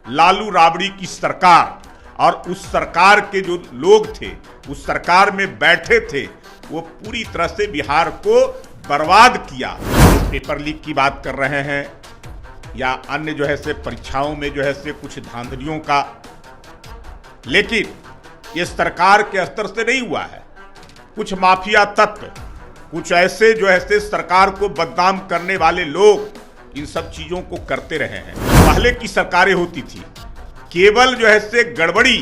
लालू राबड़ी की सरकार और उस सरकार के जो लोग थे, उस सरकार में बैठे थे, वो पूरी तरह से बिहार को बर्बाद किया। पेपर लीक की बात कर रहे हैं या अन्य जो है से परीक्षाओं में जो है से कुछ धांधलियों का, लेकिन ये सरकार के स्तर से नहीं हुआ है। कुछ माफिया तत्व, कुछ ऐसे जो है से सरकार को बदनाम करने वाले लोग इन सब चीजों को करते रहे हैं। पहले की सरकारें होती थी, केवल जो है से गड़बड़ी,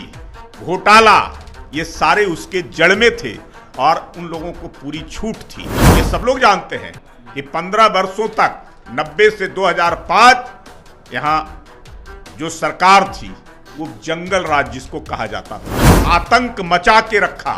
घोटाला, ये सारे उसके जड़ में थे और उन लोगों को पूरी छूट थी। ये सब लोग जानते हैं कि 15 वर्षों तक 90 से 2005 यहाँ जो सरकार थी वो जंगल राज जिसको कहा जाता था, आतंक मचा के रखा।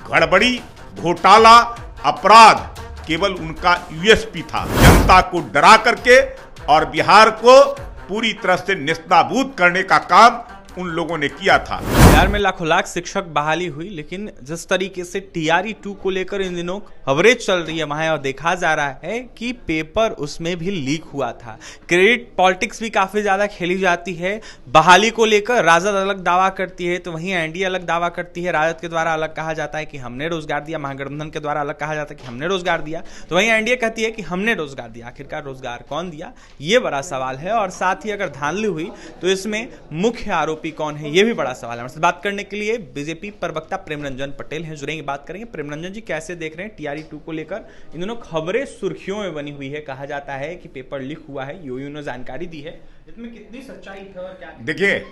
गड़बड़ी, घोटाला, अपराध केवल उनका यूएसपी था। जनता को डरा करके और बिहार को पूरी तरह से नेस्तनाबूद करने का काम उन लोगों ने किया था। बिहार में लाखों लाख शिक्षक बहाली हुई, लेकिन जिस तरीके से TRE 2 को लेकर इन दिनों खबरें चल रही है वहां और देखा जा रहा है कि पेपर उसमें भी लीक हुआ था। क्रेडिट पॉलिटिक्स भी काफी ज्यादा खेली जाती है। बहाली को लेकर राजद अलग दावा करती है तो वहीं एनडीए अलग दावा करती है। राजद के द्वारा अलग कहा जाता है कि हमने रोजगार दिया, महागठबंधन के द्वारा अलग कहा जाता है कि हमने रोजगार दिया, तो वहीं एनडीए कहती है कि हमने रोजगार दिया। आखिरकार रोजगार कौन दिया, ये बड़ा सवाल है। और साथ ही अगर धांधली हुई तो इसमें मुख्य आरोपी कौन है, यह भी बड़ा सवाल है। हमारे साथ बात करने के लिए बीजेपी प्रवक्ता प्रेमरंजन पटेल हैं, जुड़ेंगे, बात करेंगे। प्रेमरंजन जी, कैसे देख रहे हैं TRE 2 को लेकर? इन दोनों खबरें सुर्खियों में बनी हुई है, कहा जाता है कि पेपर लीक हुआ है, यूयू ने जानकारी दी है, इसमें कितनी सच्चाई है और क्या? देखिए,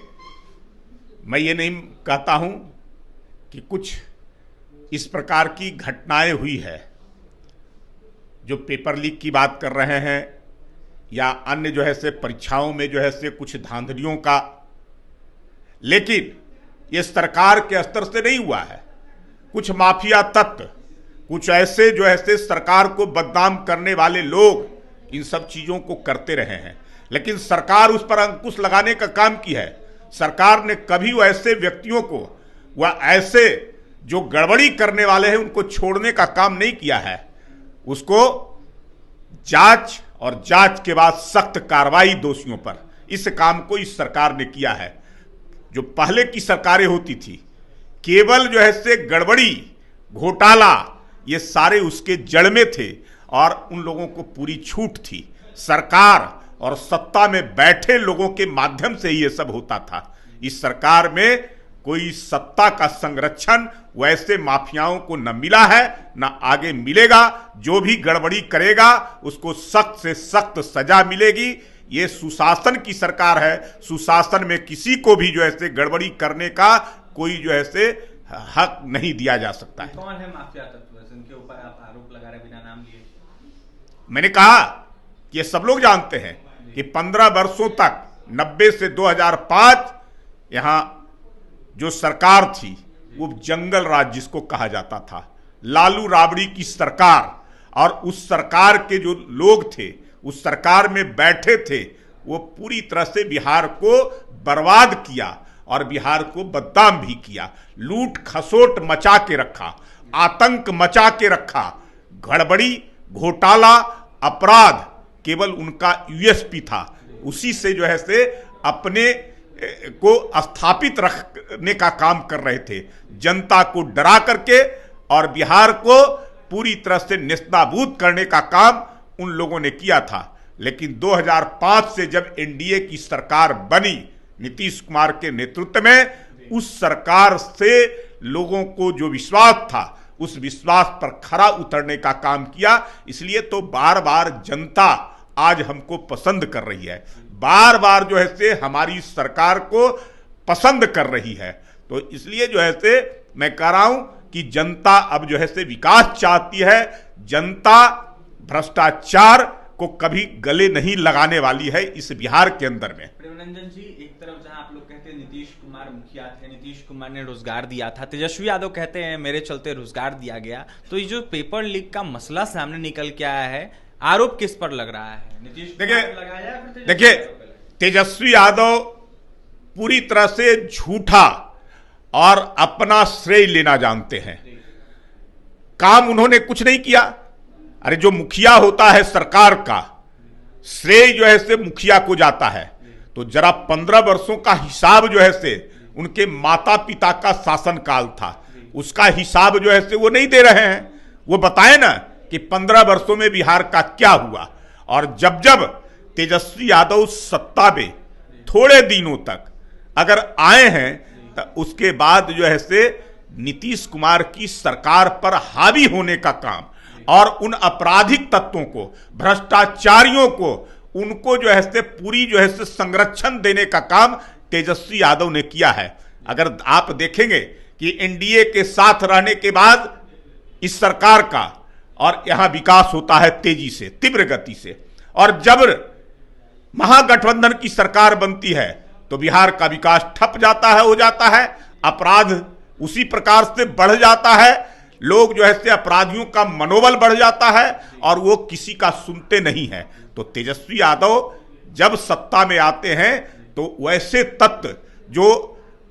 मैं ये नहीं कहता हूं कि कुछ इस प्रकार की घटनाएं हुई है जो पेपर लीक की बात कर रहे हैं या अन्य जो है से परीक्षाओं में जो है से कुछ धांधलियों का, लेकिन ये सरकार के स्तर से नहीं हुआ है। कुछ माफिया तत्व, कुछ ऐसे जो है से सरकार को बदनाम करने वाले लोग इन सब चीजों को करते रहे हैं, लेकिन सरकार उस पर अंकुश लगाने का काम की है। सरकार ने कभी ऐसे व्यक्तियों को, वह ऐसे जो गड़बड़ी करने वाले हैं उनको छोड़ने का काम नहीं किया है। उसको जांच और जांच के बाद सख्त कार्रवाई दोषियों पर, इस काम को इस सरकार ने किया है। जो पहले की सरकारें होती थी, केवल जो है से गड़बड़ी, घोटाला, ये सारे उसके जड़ में थे और उन लोगों को पूरी छूट थी। सरकार और सत्ता में बैठे लोगों के माध्यम से ही ये सब होता था। इस सरकार में कोई सत्ता का संरक्षण वैसे माफियाओं को न मिला है, न आगे मिलेगा। जो भी गड़बड़ी करेगा उसको सख्त से सख्त सजा मिलेगी। ये सुशासन की सरकार है, सुशासन में किसी को भी जो है गड़बड़ी करने का कोई जो है से हक नहीं दिया जा सकता है। कौन है माफिया तत्व जिनके ऊपर आप आरोप लगा रहे बिना नाम लिए? मैंने कहा कि ये सब लोग जानते हैं कि 15 वर्षों तक 90 से 2005 यहां जो सरकार थी वो जंगल राज जिसको कहा जाता था, लालू राबड़ी की सरकार और उस सरकार के जो लोग थे, उस सरकार में बैठे थे, वो पूरी तरह से बिहार को बर्बाद किया और बिहार को बदनाम भी किया। लूट खसोट मचा के रखा, आतंक मचा के रखा। गड़बड़ी, घोटाला, अपराध केवल उनका यूएसपी था। उसी से जो है से अपने को स्थापित रखने का काम कर रहे थे, जनता को डरा करके और बिहार को पूरी तरह से नेस्तनाबूद करने का काम उन लोगों ने किया था। लेकिन 2005 से जब एनडीए की सरकार बनी नीतीश कुमार के नेतृत्व में, उस सरकार से लोगों को जो विश्वास था उस विश्वास पर खरा उतरने का काम किया। इसलिए तो बार बार जनता आज हमको पसंद कर रही है, बार बार जो है से हमारी सरकार को पसंद कर रही है। तो इसलिए जो है से मैं कह रहा हूं कि जनता अब जो है से विकास चाहती है। जनता भ्रष्टाचार को कभी गले नहीं लगाने वाली है इस बिहार के अंदर में। प्रेमरंजन जी, एक तरफ जहां आप लोग कहते हैं नीतीश कुमार मुखिया थे, नीतीश कुमार ने रोजगार दिया था, तेजस्वी यादव कहते हैं मेरे चलते रोजगार दिया गया, तो ये जो पेपर लीक का मसला सामने निकल के आया है, आरोप किस पर लग रहा है? नीतीश देखिए, तेजस्वी यादव पूरी तरह से झूठा और अपना श्रेय लेना जानते हैं। काम उन्होंने कुछ नहीं किया। अरे जो मुखिया होता है सरकार का, श्रेय जो है से मुखिया को जाता है। तो जरा 15 वर्षों का हिसाब जो है से उनके माता पिता का शासनकाल था, उसका हिसाब जो है से वो नहीं दे रहे हैं। वो बताए ना कि 15 वर्षों में बिहार का क्या हुआ। और जब जब तेजस्वी यादव सत्ता में थोड़े दिनों तक अगर आए हैं तो उसके बाद जो है से नीतीश कुमार की सरकार पर हावी होने का काम और उन आपराधिक तत्वों को, भ्रष्टाचारियों को, उनको जो है से पूरी जो है से संरक्षण देने का काम तेजस्वी यादव ने किया है। अगर आप देखेंगे कि एनडीए के साथ रहने के बाद इस सरकार का और यहां विकास होता है तेजी से, तीव्र गति से, और जब महागठबंधन की सरकार बनती है तो बिहार का विकास ठप जाता है, हो जाता है, अपराध उसी प्रकार से बढ़ जाता है, लोग जो है से अपराधियों का मनोबल बढ़ जाता है और वो किसी का सुनते नहीं है। तो तेजस्वी यादव जब सत्ता में आते हैं तो वैसे तत्व जो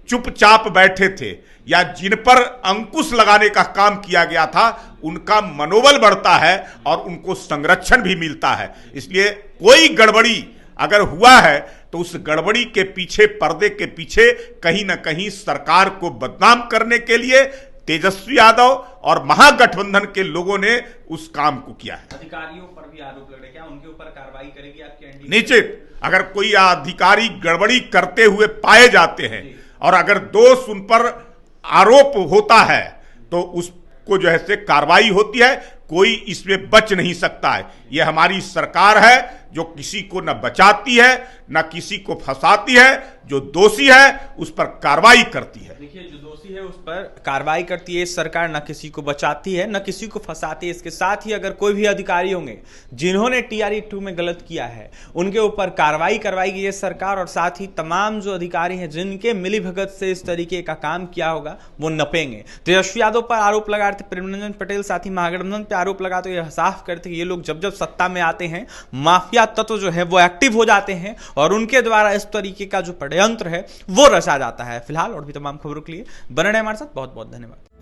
चुपचाप बैठे थे या जिन पर अंकुश लगाने का काम किया गया था, उनका मनोबल बढ़ता है और उनको संरक्षण भी मिलता है। इसलिए कोई गड़बड़ी अगर हुआ है तो उस गड़बड़ी के पीछे, पर्दे के पीछे कहीं ना कहीं सरकार को बदनाम करने के लिए तेजस्वी यादव और महागठबंधन के लोगों ने उस काम को किया है। अधिकारियों पर भी आरोप लग रहे, क्या उनके ऊपर कार्रवाई करेगी आपकी एनडीए? निश्चित, अगर कोई अधिकारी गड़बड़ी करते हुए पाए जाते हैं और अगर दोष उन पर आरोप होता है तो उसको जो है से कार्रवाई होती है, कोई इसमें बच नहीं सकता है। यह हमारी सरकार है जो किसी को न बचाती है न किसी को फंसाती है, जो दोषी है उस पर कार्रवाई करती है। देखिए, जो दोषी है उस पर कार्रवाई करती है सरकार, न किसी को बचाती है न किसी को फंसाती है। इसके साथ ही अगर कोई भी अधिकारी होंगे जिन्होंने TRE 2 में गलत किया है, उनके ऊपर कार्रवाई करवाएगी ये सरकार, और साथ ही तमाम जो अधिकारी हैं जिनके मिलीभगत से इस तरीके का काम किया होगा वो नपेंगे। तेजस्वी यादव पर आरोप लगा रहे थे प्रेमरंजन पटेल, साथ ही महागठबंधन पर आरोप लगा तो ये साफ करते कि ये लोग जब जब सत्ता में आते हैं माफिया तत्व जो है वो एक्टिव हो जाते हैं और उनके द्वारा इस तरीके का जो षड्यंत्र है वो रचा जाता है। फिलहाल और भी तमाम खबरों के लिए बने रहें हमारे साथ। बहुत बहुत धन्यवाद।